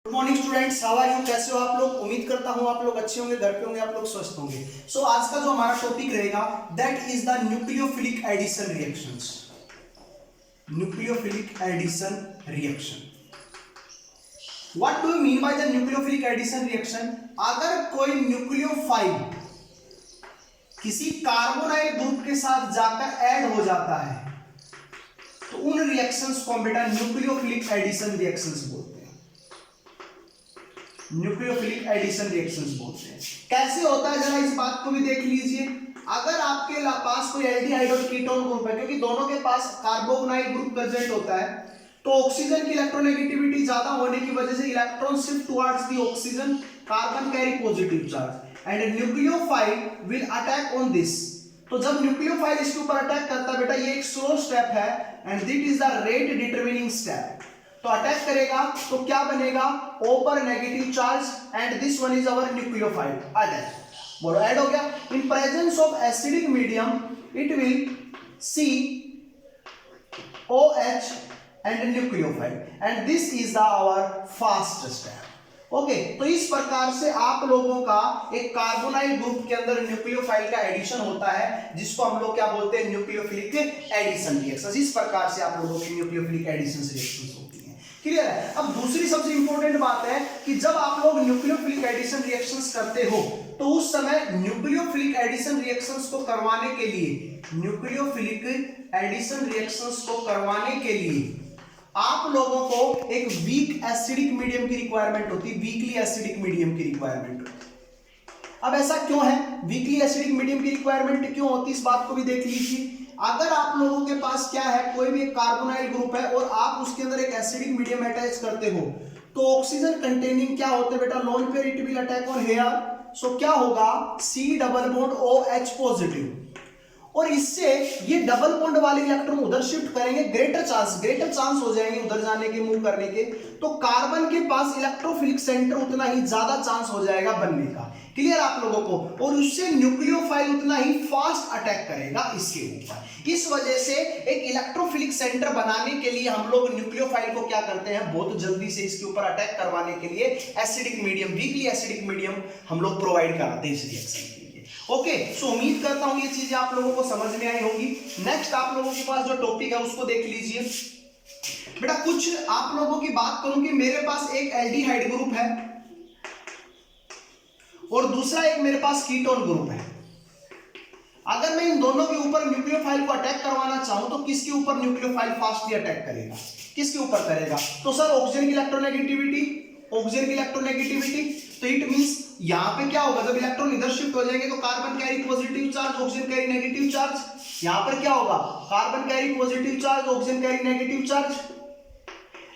Good morning students, how are you? कैसे हो आप लोग? उम्मीद करता हूँ आप लोग अच्छे होंगे, घर पे होंगे, आप लोग स्वस्थ होंगे। सो आज का जो हमारा टॉपिक रहेगा that is the nucleophilic addition reactions. Nucleophilic addition reaction, what do you mean by the nucleophilic addition reaction? अगर कोई न्यूक्लियोफाइल किसी कार्बोनाइल ग्रुप के साथ जाकर ऐड हो जाता है तो उन रिएक्शंस को हम बेटा न्यूक्लियोफिलिक एडिशन रिएक्शंस बोलते हैं। न्यूक्लियोफिलिक एडिशन रिएक्शंस बोलते हैं। कैसे होता है जरा इस बात को भी देख लीजिए। अगर आपके पास कोई एल्डिहाइड और कीटोन ग्रुप है, क्योंकि दोनों के पास कार्बोनाइल ग्रुप प्रेजेंट होता है, तो ऑक्सीजन की इलेक्ट्रोनेगेटिविटी ज्यादा होने की वजह से electron shift towards the oxygen, carbon carry positive charge and nucleophile will attack on this. तो जब न्यूक्लियोफाइल इसके ऊपर अटैक करता है बेटा, ये एक स्लो स्टेप है and that is the rate determining step. तो अटैक करेगा तो क्या बनेगा? O पर negative charge and this one is our nucleophile attack. बोलो ऐड हो गया। In presence of acidic medium it will see OH and nucleophile and this is the our fast step. Okay, तो इस प्रकार से आप लोगों का एक कार्बोनाइल ग्रुप के अंदर न्यूक्लियोफाइल का एडिशन होता है, जिसको हम लोग क्या बोलते हैं? Nucleophilic addition reactions. इस प्रकार से आप लोगों की न्यूक्लियोफिलिक एडिशन रिएक्शंस होती हैं। क्लियर है? अब दूसरी सबसे इंपॉर्टेंट बात है कि जब आप लोग न्यूक्लियोफिलिक एडिशन रिएक्शंस करते हो तो उस समय न्यूक्लियोफिलिक एडिशन रिएक्शंस को करवाने के लिए, न्यूक्लियोफिलिक एडिशन रिएक्शंस को करवाने के लिए आप लोगों को एक वीक एसिडिक मीडियम की रिक्वायरमेंट होती है, वीकली एसिडिक मीडियम की रिक्वायरमेंट होती है। अब ऐसा क्यों है? वीकली एसिडिक मीडियम की रिक्वायरमेंट क्यों होती है, इस बात को भी देख लीजिए। अगर आप लोगों के पास क्या है, कोई भी एक कार्बोनाइल ग्रुप है और आप उसके अंदर एक एसिडिक मीडियम अटैच करते हो, तो ऑक्सीजन कंटेनिंग क्या होते हैं बेटा? Lone pair it will attack on here. So क्या होगा? C double bond OH positive, और इससे ये डबल बॉन्ड वाले इलेक्ट्रॉन उधर शिफ्ट करेंगे, ग्रेटर चांस हो जाएंगे उधर जाने के, मूव करने के। तो कार्बन के पास इलेक्ट्रोफिलिक सेंटर उतना ही ज्यादा चांस हो जाएगा बनने का। क्लियर आप लोगों को? और उससे न्यूक्लियोफाइल उतना ही फास्ट अटैक करेगा इसके ऊपर। इस वजह से एक इलेक्ट्रोफिलिक सेंटर बनाने के लिए हम लोग न्यूक्लियोफाइल को क्या करते हैं? बहुत जल्दी से इसके ऊपर अटैक करवाने के लिए acidic medium, weakly acidic medium हम लोग प्रोवाइड कराते हैं इस रिएक्शन। ओके, सो उम्मीद करता हूं ये चीजें आप लोगों को समझ में आई होंगी। नेक्स्ट आप लोगों के पास जो टॉपिक है उसको देख लीजिए बेटा। कुछ आप लोगों की बात करूं कि मेरे पास एक एल्डिहाइड ग्रुप है और दूसरा एक मेरे पास कीटोन ग्रुप है। अगर मैं इन दोनों के ऊपर न्यूक्लियोफाइल को अटैक करवाना चाहूं तो किसके ऊपर न्यूक्लियोफाइल फास्टली अटैक करेगा? किसके ऊपर करेगा? तो सर ऑक्सीजन की इलेक्ट्रोनेगेटिविटी, तो इट मींस यहां पे क्या होगा? जब इलेक्ट्रॉन इधर शिफ्ट हो जाएंगे तो carbon carry positive charge, oxygen carry negative charge. यहां पर क्या होगा? Carbon carry positive charge, oxygen carry negative charge.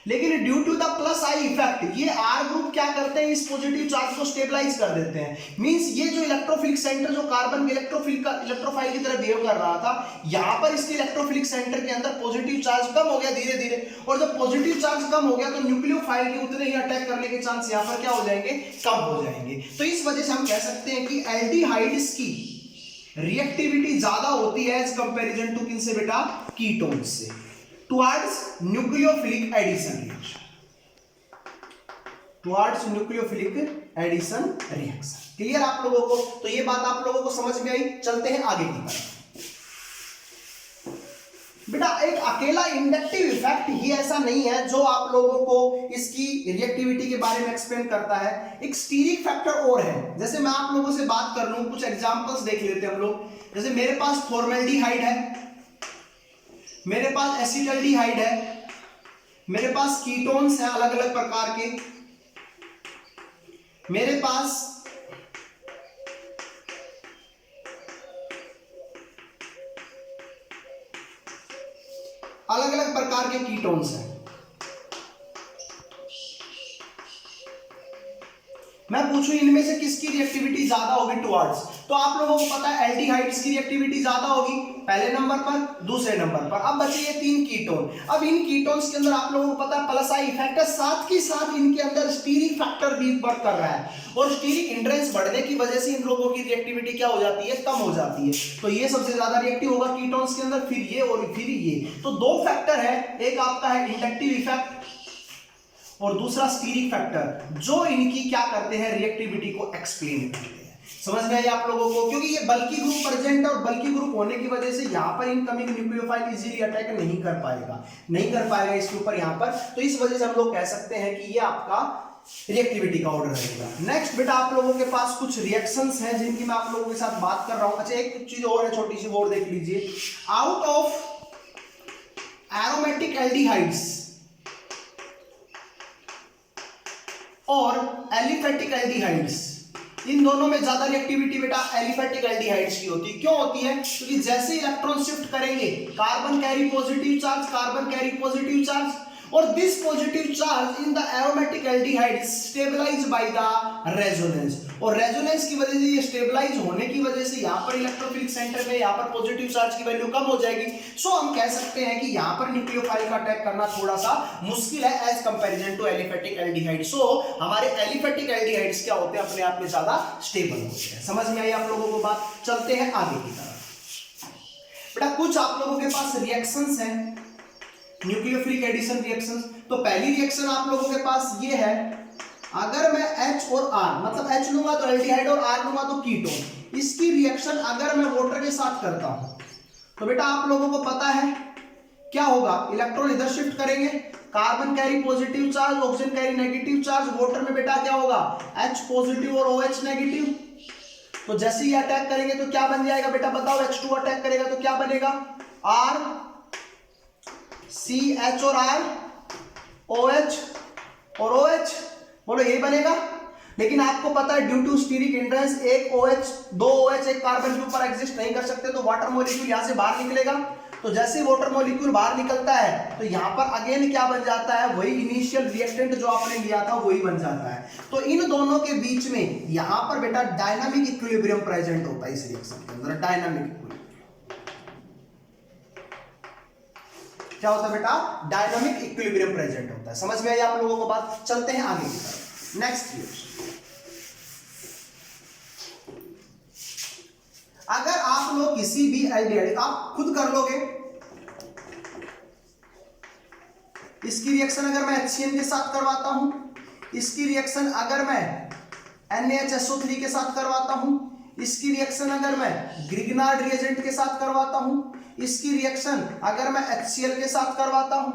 लेकिन due to the plus I effect ये R ग्रुप क्या करते हैं? इस पॉजिटिव चार्ज को स्टेबलाइज कर देते हैं। मींस ये जो इलेक्ट्रोफिलिक सेंटर जो कार्बन के इलेक्ट्रोफाइल की तरह बिहेव कर रहा था, यहां पर इसके इलेक्ट्रोफिलिक सेंटर के अंदर पॉजिटिव चार्ज कम हो गया धीरे धीरे, और जब पॉजिटिव चार्ज कम हो गया तो न्यूक्लियोफाइल के उतने ही अटैक करने के चांस यहां पर क्या हो जाएंगे? कम हो जाएंगे। तो इस वजह से हम कह सकते हैं कि एल्डिहाइड्स की रिएक्टिविटी ज्यादा होती है एज कंपैरिजन टू किनसे बेटा? कीटोन से, towards nucleophilic addition reaction, towards nucleophilic addition reaction। Clear आप लोगों को? तो ये बात आप लोगों को समझ में आई। चलते हैं आगे की तरफ बेटा। एक अकेला इंडक्टिव इफेक्ट ही ऐसा नहीं है जो आप लोगों को इसकी रिएक्टिविटी के बारे में एक्सप्लेन करता है, एक स्टीरिक फैक्टर और है। जैसे मैं आप लोगों से बात कर लूं, कुछ एग्जांपल्स देख लेते हैं हम लोग। जैसे मेरे पास फॉर्मेल्डिहाइड है, मेरे पास एसिटल्डिहाइड है, मेरे पास कीटोन्स हैं अलग अलग प्रकार के, मेरे पास अलग अलग प्रकार के कीटोन्स हैं। मैं पूछूं इनमें से किसकी रिएक्टिविटी ज्यादा होगी टुवर्ड्स? तो आप लोगों को पता है एल्डिहाइड्स की रिएक्टिविटी ज्यादा होगी पहले नंबर पर, दूसरे नंबर पर। अब बचे ये तीन कीटोन। अब इन कीटोन्स के अंदर आप लोगों को पता है प्लस आई इफेक्ट है, साथ ही साथ इनके अंदर स्टीरिक फैक्टर भी वर्क कर रहा है, और स्टीरिक हिंड्रेंस बढ़ने की वजह से इन लोगों की रिएक्टिविटी क्या हो जाती है? कम हो जाती है। तो ये सबसे ज्यादा रिएक्टिव होगा कीटोन्स के अंदर, फिर ये और फिर ये। तो दो फैक्टर है, एक आपका है इंडक्टिव इफेक्ट और दूसरा स्टीरिक फैक्टर, जो इनकी क्या करते हैं, रिएक्टिविटी को एक्सप्लेन करते हैं। समझ में आया आप लोगों को? क्योंकि ये बल्कि ग्रुप प्रेजेंट है और बल्कि ग्रुप होने की वजह से यहाँ पर इनकमिंग न्यूक्लियोफाइल इजीली अटैक नहीं कर पाएगा इसके ऊपर यहाँ पर। तो इस वजह से हम लोग कह सकते हैं कि ये आपका रिएक्टिविटी का ऑर्डर रहेगा। नेक्स्ट बेटा आप लोगों के पास कुछ रिएक्शंस हैं जिनकी मैं आप लोगों के साथ बात कर रहा हूं। अच्छा एक चीज और है छोटी सी, वो देख लीजिए। आउट ऑफ एरोमेटिक एल्डिहाइड्स और एलिफेटिक एल्डिहाइड्स, इन दोनों में ज्यादा रिएक्टिविटी बेटा एलिफेटिक एल्डिहाइड्स की होती है। क्यों होती है? क्योंकि जैसे इलेक्ट्रॉन शिफ्ट करेंगे, carbon carry positive charge, carbon carry positive charge, और this positive charge in the aromatic aldehyde stabilize by the resonance, और रेजोनेंस की वजह से ये स्टेबलाइज होने की वजह से यहाँ पर इलेक्ट्रोफिलिक सेंटर में यहाँ पर पॉजिटिव चार्ज की वैल्यू कम हो जाएगी। सो हम कह सकते हैं कि यहाँ पर न्यूक्लियोफाइल का अटैक करना थोड़ा सा मुश्किल है as comparison to aliphatic aldehyde. So हमारे एलिफेटिक एल्डिहाइड्स क्या होते हैं, अपने आप में ज्यादा स्टेबल होते हैं। समझ में आई आप लोगों को बात? चलते हैं आगे की तरफ। बेटा कुछ आप लोगों के पास रिएक्शंस हैं, न्यूक्लियोफिलिक एडिशन रिएक्शंस। तो पहली रिएक्शन आप लोगों के पास ये है, अगर मैं H और R, मतलब H लूंगा तो एल्डिहाइड और R लूंगा तो कीटोन, इसकी रिएक्शन अगर मैं वाटर के साथ करता हूं तो बेटा आप लोगों को पता है क्या होगा, इलेक्ट्रॉन इधर शिफ्ट करेंगे, carbon carry positive charge, oxygen carry negative charge, water में बेटा क्या होगा, H पॉजिटिव और OH नेगेटिव। तो जैसे ही अटैक करेंगे तो क्या बन जाएगा बेटा बताओ, H2 अटैक करेगा तो क्या बनेगा, R CH और R OH और OH, बोलो यही बनेगा। लेकिन आपको पता है ड्यू टू स्टीरिक हिंड्रेंस एक OH दो OH एक कार्बन के ऊपर एग्जिस्ट नहीं कर सकते, तो वाटर मॉलिक्यूल यहां से बाहर निकलेगा। तो जैसे ही वाटर मॉलिक्यूल बाहर निकलता है तो यहां पर अगेन क्या बन जाता है, वही इनिशियल रिएक्टेंट जो आपने लिया था वही बन जाता है। तो इन दोनों के बीच में यहां पर बेटा डायनामिक इक्विलिब्रियम प्रेजेंट होता है इस रिएक्शन के अंदर। डायनामिक क्या होता है बेटा, डायनामिक इक्विलिब्रियम प्रेजेंट होता है। समझ में आई आप लोगों को बात? चलते हैं आगे की तरफ। नेक्स्ट रिएक्शन, अगर आप लोग किसी भी एल्डिहाइड, आप खुद कर लोगे, इसकी रिएक्शन अगर मैं HCN के साथ करवाता हूं, इसकी रिएक्शन अगर मैं NaHSO3 के साथ करवाता हूं, इसकी रिएक्शन अगर मैं ग्रिग्नार्ड रिएजेंट के साथ करवाता हूं, इसकी रिएक्शन अगर मैं HCl के साथ करवाता हूं,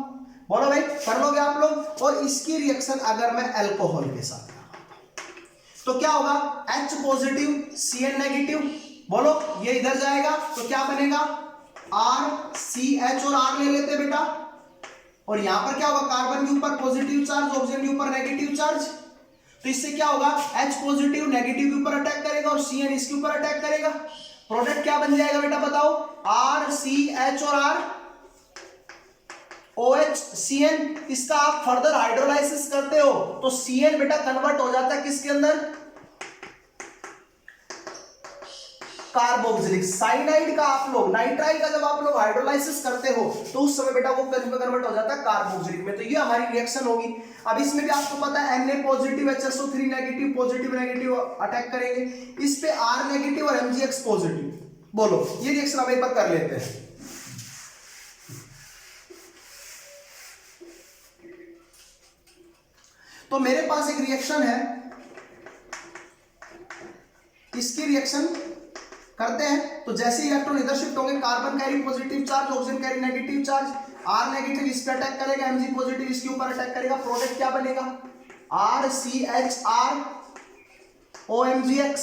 बोलो भाई कर लोगे आप लोग, और इसकी रिएक्शन अगर मैं अल्कोहल के साथ करवाता हूं तो क्या होगा, H पॉजिटिव Cn नेगेटिव, बोलो ये इधर जाएगा तो क्या बनेगा, RCH और R ले लेते बेटा, और यहां पर क्या होगा, कार्बन के ऊपर पॉजिटिव चार्ज, ऑक्सीजन के ऊपर नेगेटिव चार्ज, तो इससे क्या होगा, H पॉजिटिव नेगेटिव के ऊपर अटैक करेगा और Cn इसके ऊपर अटैक करेगा। प्रोडक्ट क्या बन जाएगा बेटा बताओ, RCH और R OH Cn। इसका आप फर्दर हाइड्रोलाइसिस करते हो तो Cn बेटा कन्वर्ट हो जाता है किसके अंदर, कार्बोक्सिलिक साइनाइड का। आप लोग नाइट्राइल का जब आप लोग हाइड्रोलाइसिस करते हो तो उस समय बेटा वो कन्वर्ट हो जाता है कार्बोक्सिलिक में। तो ये हमारी रिएक्शन होगी। अब इसमें भी आपको पता है Na positive HSO3 negative, positive negative attack करेंगे, इस पे R नेगेटिव और MgX पॉजिटिव। बोलो ये रिएक्शन हम एक बार कर लेते हैं। तो मेरे पास एक रिएक्शन है, इसकी रिएक्शन करते हैं तो जैसे इलेक्ट्रॉन इधर शिफ्ट होंगे, carbon carry positive charge, oxygen carry negative charge, R negative इस पे अटैक करेगा, Mg पॉजिटिव इसके ऊपर अटैक करेगा। प्रोडक्ट क्या बनेगा, RCHR OMgX,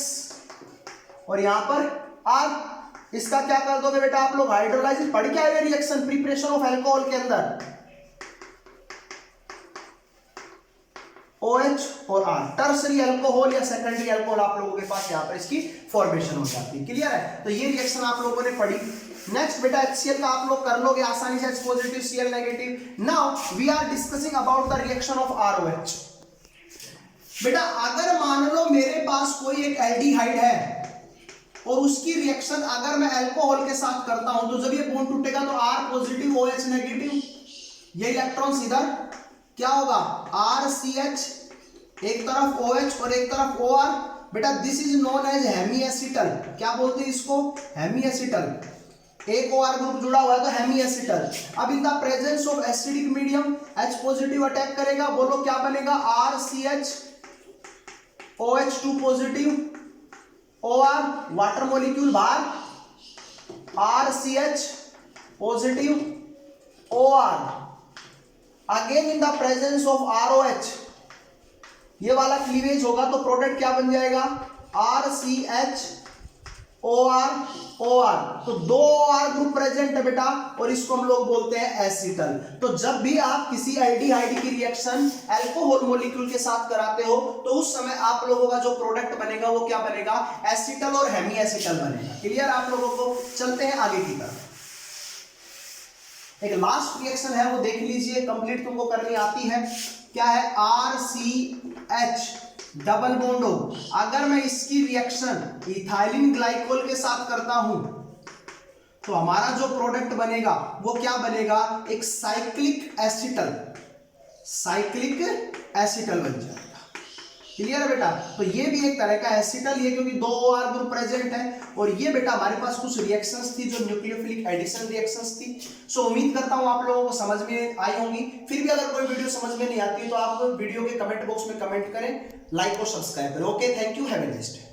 और यहां पर R, इसका क्या कर दोगे बेटा आप लोग, हाइड्रोलाइसिस पढ़ के आए रिएक्शन प्रिपरेशन ऑफ अल्कोहल के अंदर, OH और R, टर्सरी अल्कोहल या सेकेंडरी अल्कोहल आप लोगों के पास यहाँ पर इसकी फॉर्मेशन हो जाती है। क्लियर है? तो ये रिएक्शन आप लोगों ने पढ़ी। नेक्स्ट बेटा HCl का आप लोग कर लोगे आसानी से, H positive Cl negative. Now we are discussing about the reaction of ROH। बेटा अगर मान लो मेरे पास कोई एक एल्डिहाइड है और उसकी रिएक्शन अगर मैं अल्कोहल के साथ करता हूं तो जब ये बॉन्ड टूटेगा तो R पॉजिटिव OH नेगेटिव, ये इलेक्ट्रॉन इधर क्या होगा, RCH एक तरफ OH और एक तरफ OR। बेटा this is known as hemiacetal, क्या बोलते हैं इसको, हेमी एसिटल। एक OR ग्रुप जुड़ा हुआ है तो हेमी एसिटल। अब in the presence of acidic medium H positive attack करेगा, बोलो क्या बनेगा, RCH OH2 positive OR water molecule बाहर, RCH positive OR again in the presence of ROH, ये वाला क्लीवेज होगा तो प्रोडक्ट क्या बन जाएगा, RCH OR OR, तो दो OR ग्रुप प्रेजेंट है बेटा और इसको हम लोग बोलते हैं एसिटल। तो जब भी आप किसी एल्डिहाइड की रिएक्शन अल्कोहल मॉलिक्यूल के साथ कराते हो तो उस समय आप लोगों का जो प्रोडक्ट बनेगा वो क्या बनेगा, एसिटल और हेमी एसिटल बनेगा। क्लियर आप लोगों को? चलते हैं आगे की तरफ। एक लास्ट रिएक्शन है वो देख लीजिए, कंप्लीट तुमको करनी आती है। क्या है, RCH डबल बॉन्ड हो, अगर मैं इसकी रिएक्शन इथाइलिन ग्लाइकोल के साथ करता हूं तो हमारा जो प्रोडक्ट बनेगा वो क्या बनेगा, एक साइक्लिक एसिटल, साइक्लिक एसिटल बन जाएगा। क्लियर है बेटा? तो ये भी एक तरह का एसिटल ही है क्योंकि दो OR ग्रुप प्रेजेंट है। और ये बेटा हमारे पास कुछ रिएक्शंस थी जो न्यूक्लियोफिलिक एडिशन रिएक्शंस थी। सो उम्मीद करता हूं आप लोगों को समझ में आई होंगी। फिर भी अगर कोई वीडियो समझ में नहीं आती तो आप वीडियो के कमेंट बॉक्स में कमेंट करें, लाइक और सब्सक्राइब करें। Okay, thank you, have a nice day.